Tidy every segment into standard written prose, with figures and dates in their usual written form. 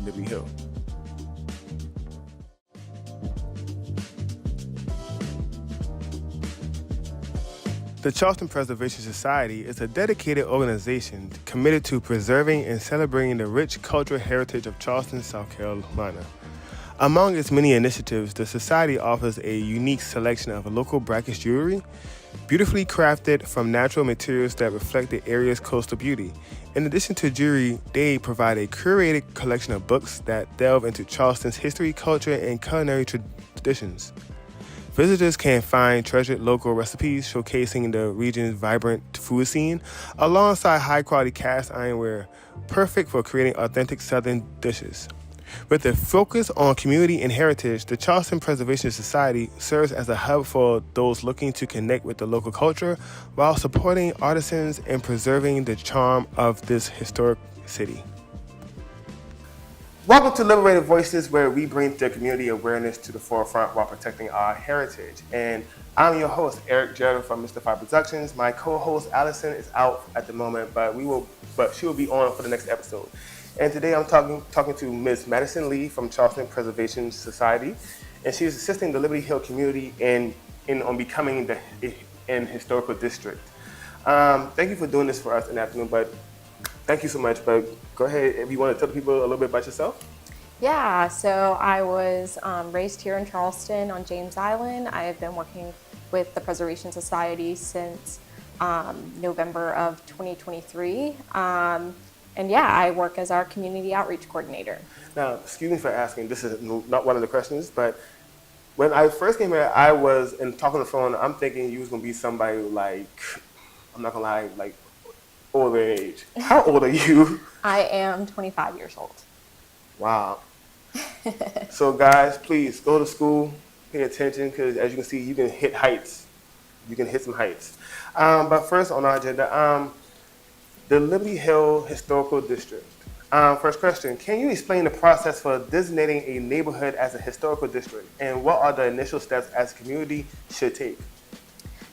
Liberty Hill. The Charleston Preseration Society is a dedicated organization committed to preserving and celebrating the rich cultural heritage of Charleston, South Carolina. Among its many initiatives, the Society offers a unique selection of local brackish jewelry, beautifully crafted from natural materials that reflect the area's coastal beauty. In addition to jewelry, they provide a curated collection of books that delve into Charleston's history, culture, and culinary traditions. Visitors can find treasured local recipes showcasing the region's vibrant food scene, alongside high-quality cast ironware, perfect for creating authentic Southern dishes. With a focus on community and heritage, the Charleston Preservation Society serves as a hub for those looking to connect with the local culture while supporting artisans and preserving the charm of this historic city. Welcome to Liberated Voices, where we bring the community awareness to the forefront while protecting our heritage. And I'm your host, Eric Gerald from Mystify Productions. My co-host, Allison, is out at the moment, but she will be on for the next episode. And today I'm talking to Ms. Madison Lee from Charleston Preservation Society, and she's assisting the Liberty Hill community on becoming an historical district. Thank you for doing this for us in the afternoon, but thank you so much. But go ahead, if you want to tell people a little bit about yourself. Yeah, so I was raised here in Charleston on James Island. I have been working with the Preservation Society since November of 2023. And yeah, I work as our community outreach coordinator. Now, excuse me for asking, this is not one of the questions, but when I first came here, I was talking on the phone, I'm thinking you was gonna be somebody like, I'm not gonna lie, like older age. How old are you? I am 25 years old. Wow. So guys, please go to school, pay attention, because as you can see, you can hit heights. You can hit some heights. But first on our agenda, the Liberty Hill Historical District. First question, can you explain the process for designating a neighborhood as a historical district, and what are the initial steps as a community should take?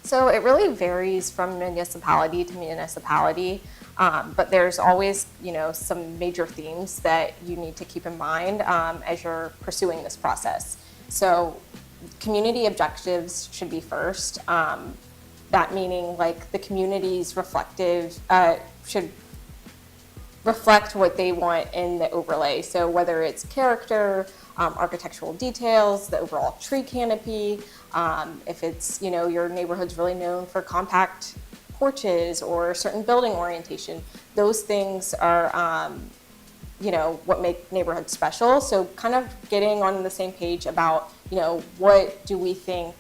So it really varies from municipality to municipality, but there's always, some major themes that you need to keep in mind as you're pursuing this process. So community objectives should be first. That meaning like the community's should reflect what they want in the overlay. So whether it's character, architectural details, the overall tree canopy, if it's, your neighborhood's really known for compact porches or certain building orientation, those things are, what make neighborhoods special. So kind of getting on the same page about, what do we think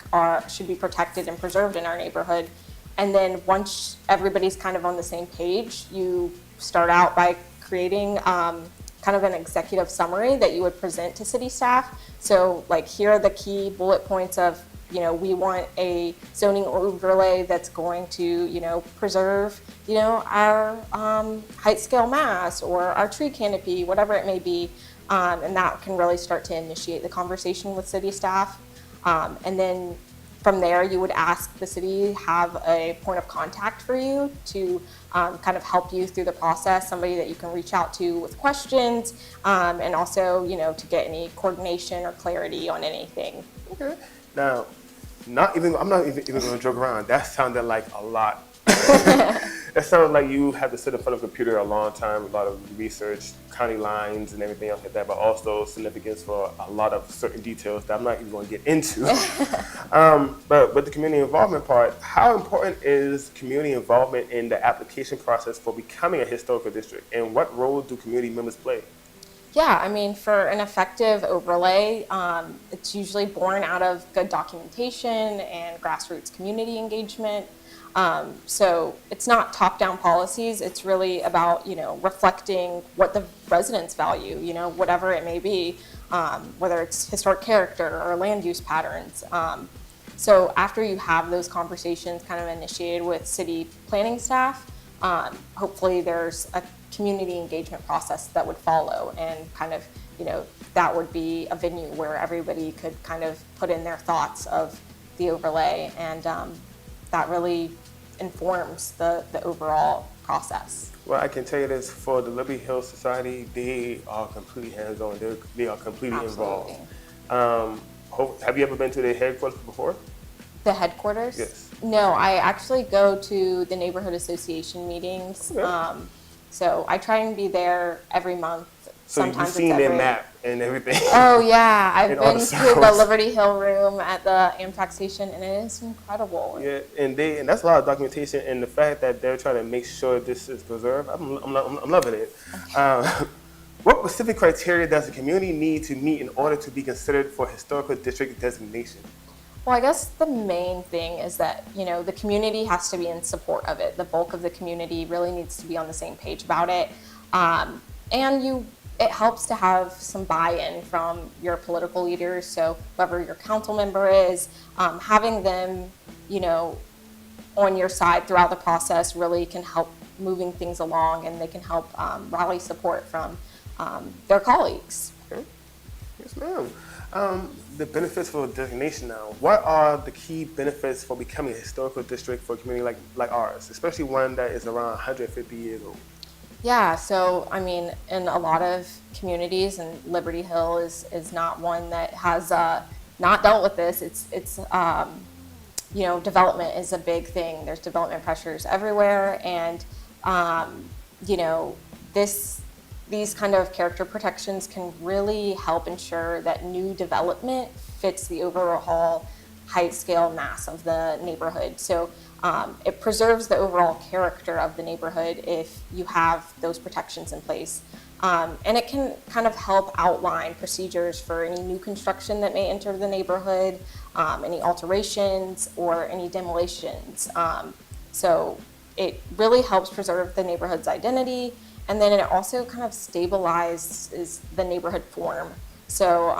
should be protected and preserved in our neighborhood. And then once everybody's kind of on the same page, you start out by creating kind of an executive summary that you would present to city staff. So like, here are the key bullet points of, we want a zoning overlay that's going to, preserve, our height scale mass or our tree canopy, whatever it may be. And that can really start to initiate the conversation with city staff. And then from there, you would ask the city have a point of contact for you to kind of help you through the process, somebody that you can reach out to with questions, and also, to get any coordination or clarity on anything. Okay. Now, I'm not even going to joke around. That sounded like a lot. It sounds like you have to sit in front of a computer a long time, a lot of research, county lines and everything else like that, but also significance for a lot of certain details that I'm not even going to get into. But with the community involvement part, how important is community involvement in the application process for becoming a historical district, and what role do community members play? Yeah, for an effective overlay, it's usually born out of good documentation and grassroots community engagement. So it's not top-down policies. It's really about, reflecting what the residents value, whatever it may be, whether it's historic character or land use patterns. So after you have those conversations kind of initiated with city planning staff, hopefully there's a community engagement process that would follow, and kind of, that would be a venue where everybody could kind of put in their thoughts of the overlay, and that really informs the overall process. Well, I can tell you this, for the Liberty Hill Society, they are completely hands-on. They are completely involved. Absolutely. Have you ever been to their headquarters before? The headquarters? Yes. No, I actually go to the neighborhood association meetings. Okay. So I try and be there every month. So you've Sometimes seen it's their every. map and everything. Oh yeah, I've And all been the to the circles. Liberty Hill room at the Amtrak station, and it is incredible. Yeah, and that's a lot of documentation, and the fact that they're trying to make sure this is preserved, I'm loving it. What specific criteria does the community need to meet in order to be considered for historical district designation? Well, I guess the main thing is that, the community has to be in support of it. The bulk of the community really needs to be on the same page about it. It helps to have some buy-in from your political leaders. So whoever your council member is, having them, on your side throughout the process really can help moving things along, and they can help rally support from their colleagues. Okay. Yes, ma'am. The benefits for designation now. What are the key benefits for becoming a historical district for a community like ours, especially one that is around 150 years old? Yeah, so I mean, in a lot of communities, and Liberty Hill is not one that has not dealt with this. It's development is a big thing. There's development pressures everywhere, and these kind of character protections can really help ensure that new development fits the overall height, scale, mass of the neighborhood. So it preserves the overall character of the neighborhood if you have those protections in place. And it can kind of help outline procedures for any new construction that may enter the neighborhood, any alterations or any demolitions. So it really helps preserve the neighborhood's identity, and then it also kind of stabilizes the neighborhood form. So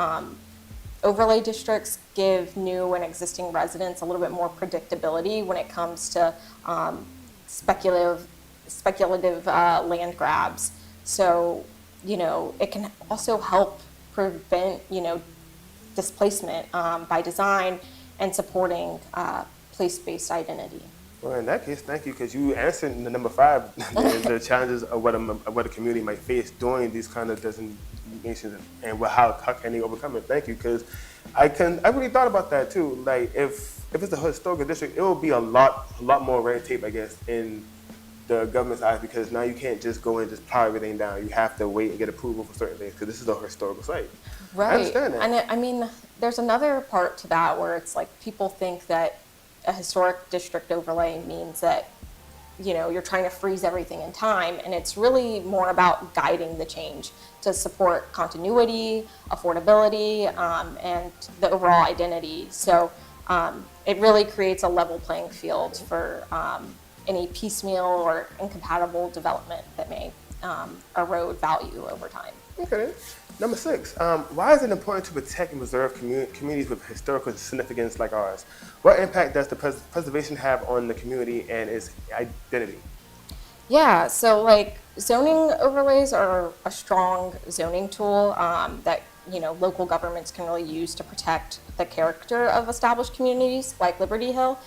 overlay districts give new and existing residents a little bit more predictability when it comes to speculative land grabs. So, it can also help prevent, displacement by design and supporting place-based identity. Well, in that case, thank you, because you answered the number 5, the challenges of what a community might face during these kind of designations, and how can they overcome it. Thank you, because I really thought about that too. Like if it's a historical district, it will be a lot more red tape, I guess, in the government's eyes, because now you can't just go and just plow everything down. You have to wait and get approval for certain things, because this is a historical site. Right. I understand that. And there's another part to that where it's like people think that a historic district overlay means that, you're trying to freeze everything in time, and it's really more about guiding the change to support continuity, affordability, and the overall identity. So it really creates a level playing field for any piecemeal or incompatible development that may erode value over time. Okay. Number 6, why is it important to protect and preserve communities with historical significance like ours? What impact does the preservation have on the community and its identity? Yeah, so zoning overlays are a strong zoning tool that local governments can really use to protect the character of established communities like Liberty Hill,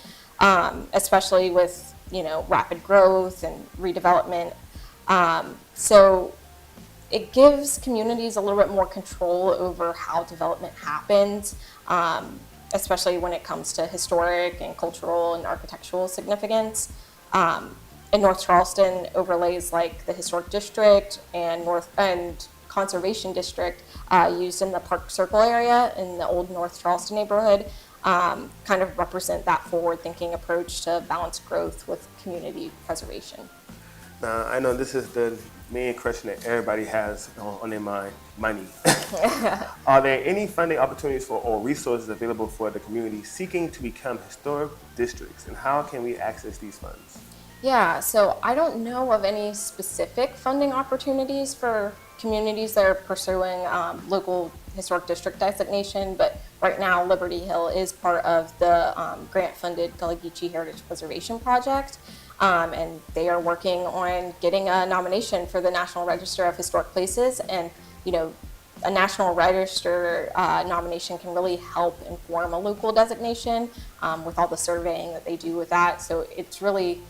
especially with rapid growth and redevelopment. So it gives communities a little bit more control over how development happens, especially when it comes to historic and cultural and architectural significance. In North Charleston, overlays like the Historic District and Conservation District used in the Park Circle area in the old North Charleston neighborhood kind of represent that forward-thinking approach to balance growth with community preservation. Now, I know this is the main question that everybody has on their mind, money. Are there any funding opportunities or resources available for the community seeking to become historic districts, and how can we access these funds? Yeah, so I don't know of any specific funding opportunities for communities that are pursuing local historic district designation, but right now Liberty Hill is part of the grant-funded Gullah Geechee Heritage Preservation Project, and they are working on getting a nomination for the National Register of Historic Places, and a National Register nomination can really help inform a local designation with all the surveying that they do with that. So it's really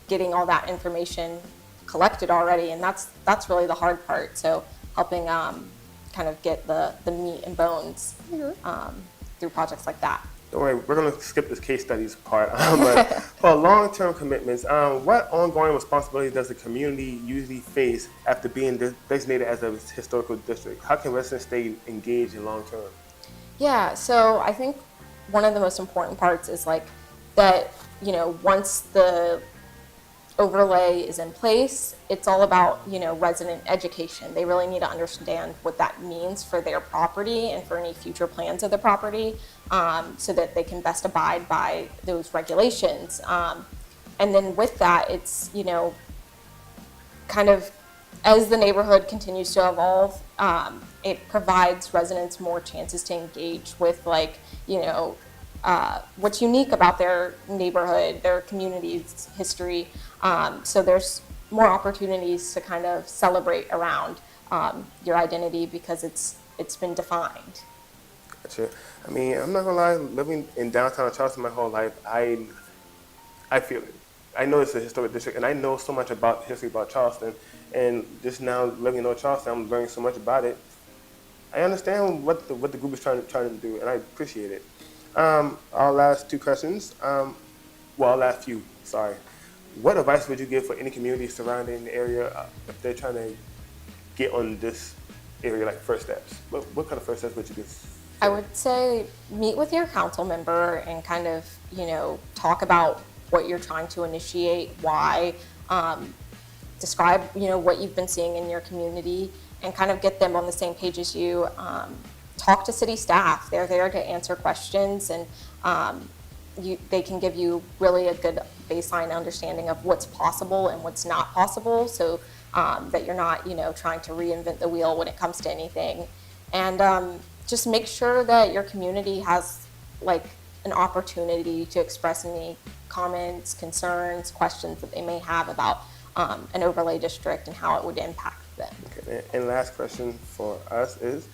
getting all that information collected already, and that's really the hard part. So helping kind of get the meat and bones through projects like that. Don't worry, we're going to skip this case studies part. But for long-term commitments, what ongoing responsibilities does the community usually face after being designated as a historical district? How can residents stay engaged in long-term? Yeah, so I think one of the most important parts is like that, once the overlay is in place, it's all about, resident education. They really need to understand what that means for their property and for any future plans of the property, so that they can best abide by those regulations. And then with that, it's, kind of as the neighborhood continues to evolve, it provides residents more chances to engage with what's unique about their neighborhood, their community's history. So there's more opportunities to kind of celebrate around your identity because it's been defined. Gotcha. I mean, I'm not gonna lie, living in downtown Charleston my whole life, I feel it. I know it's a historic district, and I know so much about history about Charleston, and just now living in North Charleston, I'm learning so much about it. I understand what the group is trying to do, and I appreciate it. Our last two questions. Well, our last few. Sorry. What advice would you give for any community surrounding the area if they're trying to get on this area, like first steps? What kind of first steps would you give? I would say meet with your council member and kind of, talk about what you're trying to initiate, why, describe, what you've been seeing in your community, and kind of get them on the same page as you. Talk to city staff. They're there to answer questions, and they can give you really a good baseline understanding of what's possible and what's not possible, so that you're not, trying to reinvent the wheel when it comes to anything. And just make sure that your community has an opportunity to express any comments, concerns, questions that they may have about an overlay district and how it would impact them. Okay. And last question for us is,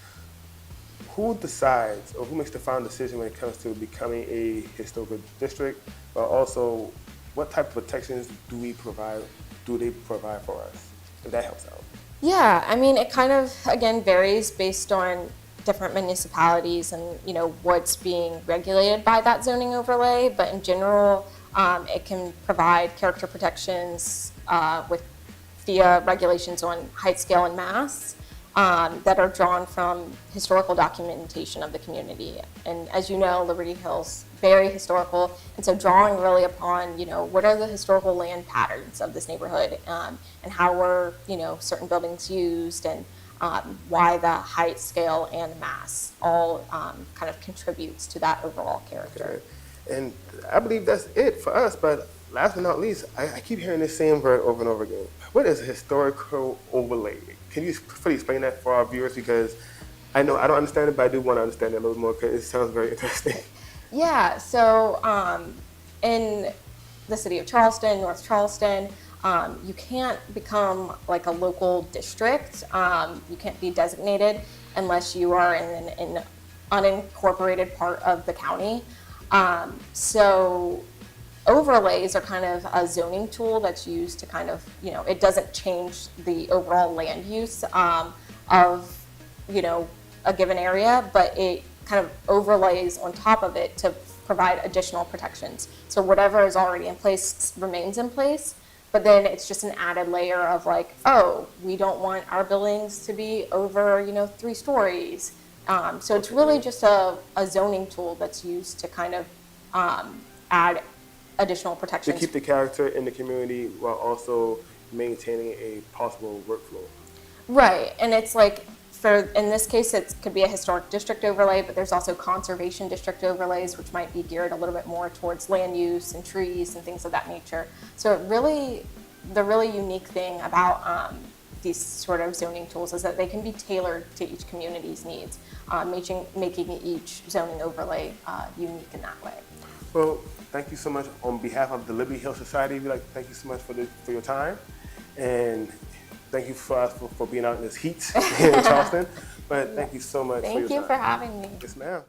who decides or who makes the final decision when it comes to becoming a historical district, but also what type of protections do they provide for us, if that helps out? Yeah, I mean, it kind of, again, varies based on different municipalities and, what's being regulated by that zoning overlay, but in general, it can provide character protections via regulations on height, scale, and mass. That are drawn from historical documentation of the community. And as you know, Liberty Hill's very historical, and so drawing really upon, what are the historical land patterns of this neighborhood, and how were, certain buildings used, and why the height, scale, and mass all kind of contributes to that overall character. Okay. And I believe that's it for us, but last but not least, I keep hearing this same word over and over again. What is a historical overlay? Can you fully explain that for our viewers? Because I know I don't understand it, but I do want to understand it a little more because it sounds very interesting. Yeah, so in the city of Charleston, North Charleston, you can't become like a local district. You can't be designated unless you are in an unincorporated part of the county. So overlays are kind of a zoning tool that's used to kind of, it doesn't change the overall land use of, a given area, but it kind of overlays on top of it to provide additional protections. So whatever is already in place remains in place, but then it's just an added layer of we don't want our buildings to be over, 3 stories. So it's really just a zoning tool that's used to kind of add additional protections. To keep the character in the community while also maintaining a possible workflow. Right, and it's in this case, it could be a historic district overlay, but there's also conservation district overlays, which might be geared a little bit more towards land use and trees and things of that nature. So the really unique thing about these sort of zoning tools is that they can be tailored to each community's needs, making each zoning overlay unique in that way. Well, thank you so much. On behalf of the Liberty Hill Society, we'd like to thank you so much for your time. And thank you for being out in this heat here in Charleston. But thank you so much for your time. Thank you for having me. Yes, ma'am.